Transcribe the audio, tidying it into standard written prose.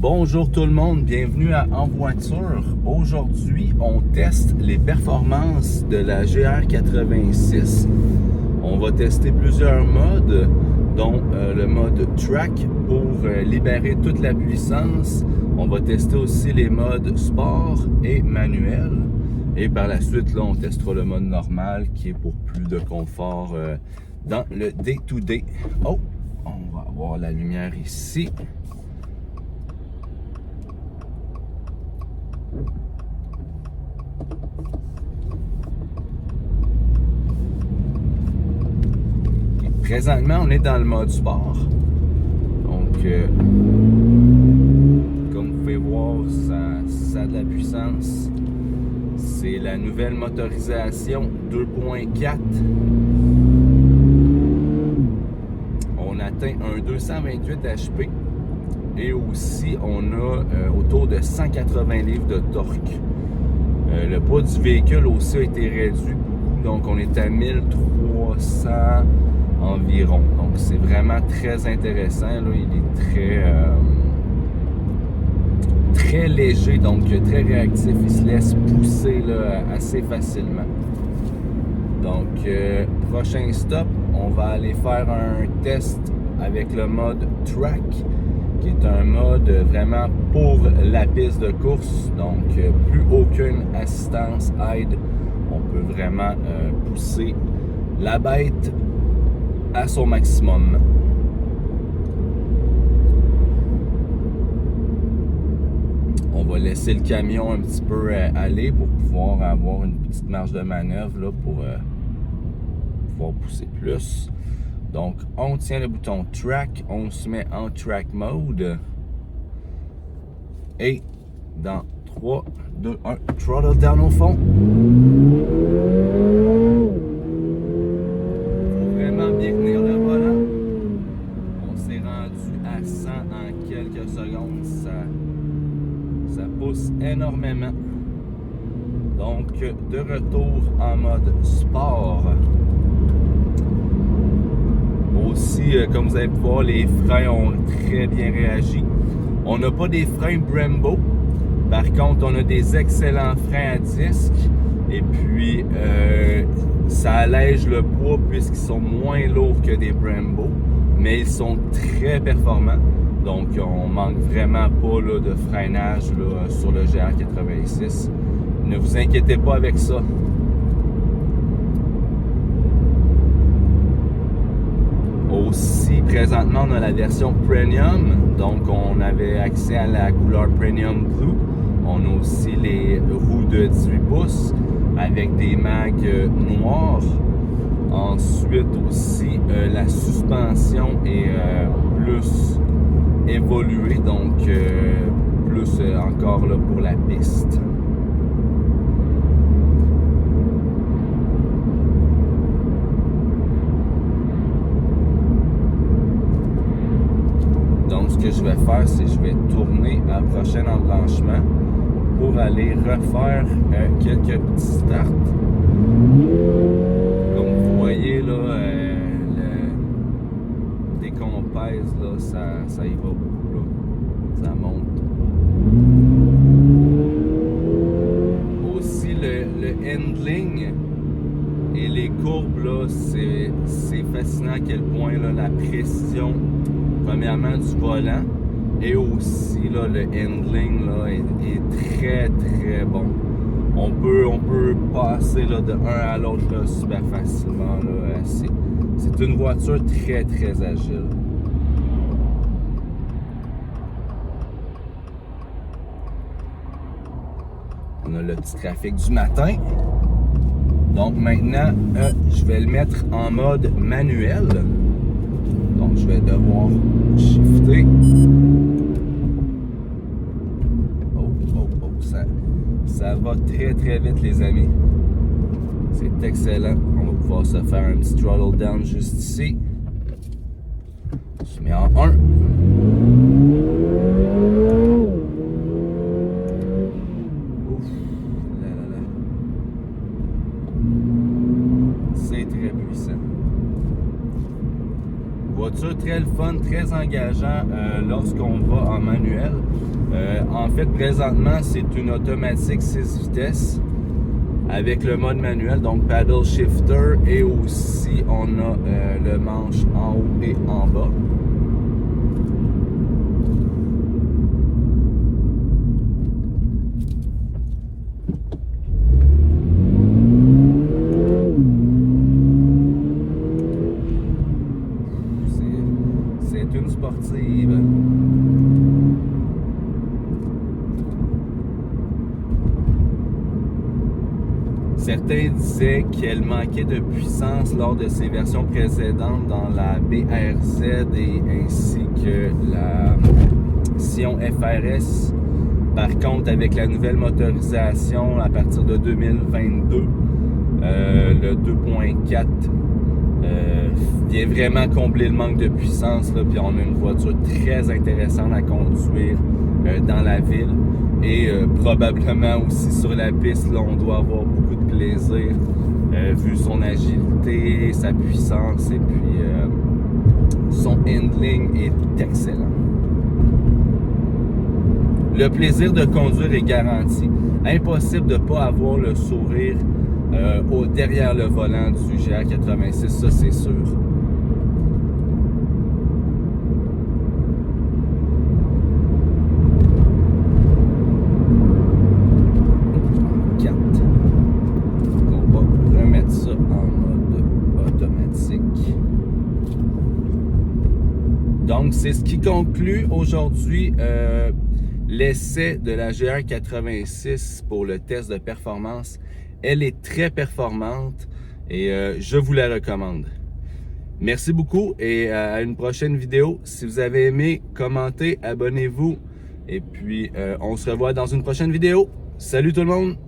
Bonjour tout le monde, bienvenue à En Voiture. Aujourd'hui, on teste les performances de la GR86. On va tester plusieurs modes, dont le mode track pour libérer toute la puissance. On va tester aussi les modes sport et manuel. Et par la suite, là, on testera le mode normal qui est pour plus de confort dans le day-to-day. Oh, on va avoir la lumière ici. Présentement, on est dans le mode sport. Donc, comme vous pouvez voir, ça a de la puissance. C'est la nouvelle motorisation 2.4. On atteint un 228 HP. Et aussi, on a autour de 180 livres de torque. Le poids du véhicule aussi a été réduit. Donc, on est à 1300 environ. Donc, c'est vraiment très intéressant. Là. Il est très léger, donc très réactif. Il se laisse pousser là, assez facilement. Donc, prochain stop, on va aller faire un test avec le mode track, qui est un mode vraiment pour la piste de course. Donc, plus aucune assistance, aide. On peut vraiment pousser la bête à son maximum. On va laisser le camion un petit peu aller pour pouvoir avoir une petite marge de manœuvre là, pour pouvoir pousser plus. Donc, on tient le bouton track, on se met en track mode. Et dans 3, 2, 1, throttle down au fond. Bien tenir le volant. On s'est rendu à 100 en quelques secondes. Ça pousse énormément. Donc, de retour en mode sport. Aussi, comme vous allez pouvoir, les freins ont très bien réagi. On n'a pas des freins Brembo. Par contre, on a des excellents freins à disque. Et puis, ça allège le poids puisqu'ils sont moins lourds que des Brembo, mais ils sont très performants. Donc, on manque vraiment pas là, de freinage là, sur le GR86. Ne vous inquiétez pas avec ça. Aussi, présentement, on a la version Premium. Donc, on avait accès à la couleur Premium Blue. On a aussi les roues de 18 pouces avec des mags noirs. Ensuite aussi, la suspension est plus évoluée, donc plus encore là pour la piste. Donc ce que je vais faire, c'est que je vais tourner à un prochain embranchement pour aller refaire quelques petits starts. Comme vous voyez là, dès qu'on pèse là, ça y va beaucoup là. Ça monte. Aussi le handling et les courbes là, c'est fascinant à quel point là, la précision premièrement du volant. Et aussi, là, le handling là, est très, très bon. On peut passer là, de un à l'autre là, super facilement. Là. C'est une voiture très, très agile. On a le petit trafic du matin. Donc maintenant, je vais le mettre en mode manuel. Donc je vais devoir shifter. Ça va très très vite les amis. C'est excellent. On va pouvoir se faire un petit throttle down juste ici. On se met en 1. C'est très puissant. Voiture très le fun, très engageant lorsqu'on va en manuel. En fait, présentement, c'est une automatique 6 vitesses avec le mode manuel, donc paddle shifter, et aussi on a le manche en haut et en bas. C'est une sportive. Certains disaient qu'elle manquait de puissance lors de ses versions précédentes dans la BRZ et ainsi que la Sion FRS. Par contre, avec la nouvelle motorisation à partir de 2022, le 2.4 vient vraiment combler le manque de puissance. Là, puis on a une voiture très intéressante à conduire dans la ville. Et probablement aussi sur la piste, là, on doit avoir beaucoup de plaisir vu son agilité, sa puissance et puis son handling est excellent. Le plaisir de conduire est garanti. Impossible de ne pas avoir le sourire derrière le volant du GR86, ça c'est sûr. Donc, c'est ce qui conclut aujourd'hui l'essai de la GR86 pour le test de performance. Elle est très performante et je vous la recommande. Merci beaucoup et à une prochaine vidéo. Si vous avez aimé, commentez, abonnez-vous et puis on se revoit dans une prochaine vidéo. Salut tout le monde!